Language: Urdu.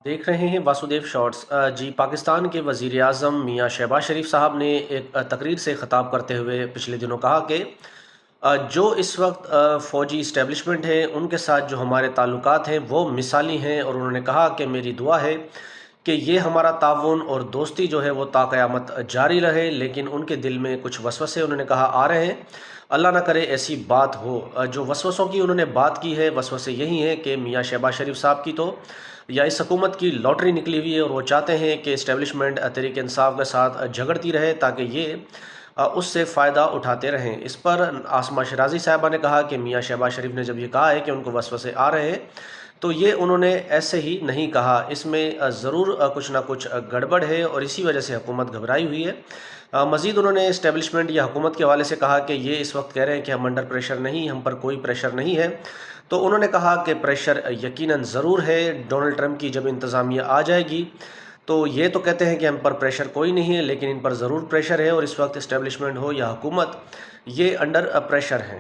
دیکھ رہے ہیں واسودیو شارٹس۔ جی، پاکستان کے وزیر اعظم میاں شہباز شریف صاحب نے ایک تقریر سے خطاب کرتے ہوئے پچھلے دنوں کہا کہ جو اس وقت فوجی اسٹیبلشمنٹ ہے ان کے ساتھ جو ہمارے تعلقات ہیں وہ مثالی ہیں، اور انہوں نے کہا کہ میری دعا ہے کہ یہ ہمارا تعاون اور دوستی جو ہے وہ تا قیامت جاری رہے، لیکن ان کے دل میں کچھ وسوسے انہوں نے کہا آ رہے ہیں، اللہ نہ کرے ایسی بات ہو۔ جو وسوسوں کی انہوں نے بات کی ہے، وسوسے یہی ہیں کہ میاں شہباز شریف صاحب کی تو یا اس حکومت کی لاٹری نکلی ہوئی ہے، اور وہ چاہتے ہیں کہ اسٹیبلشمنٹ تحریک انصاف کے ساتھ جھگڑتی رہے تاکہ یہ اس سے فائدہ اٹھاتے رہیں۔ اس پر عاصمہ شرازی صاحبہ نے کہا کہ میاں شہباز شریف نے جب یہ کہا ہے کہ ان کو وسوسے آ رہے ہیں تو یہ انہوں نے ایسے ہی نہیں کہا، اس میں ضرور کچھ نہ کچھ گڑبڑ ہے، اور اسی وجہ سے حکومت گھبرائی ہوئی ہے۔ مزید انہوں نے اسٹیبلشمنٹ یا حکومت کے حوالے سے کہا کہ یہ اس وقت کہہ رہے ہیں کہ ہم انڈر پریشر نہیں، ہم پر کوئی پریشر نہیں ہے، تو انہوں نے کہا کہ پریشر یقیناً ضرور ہے۔ ڈونلڈ ٹرمپ کی جب انتظامیہ آ جائے گی تو یہ تو کہتے ہیں کہ ہم پر پریشر کوئی نہیں ہے، لیکن ان پر ضرور پریشر ہے، اور اس وقت اسٹیبلشمنٹ ہو یا حکومت یہ انڈر پریشر ہیں۔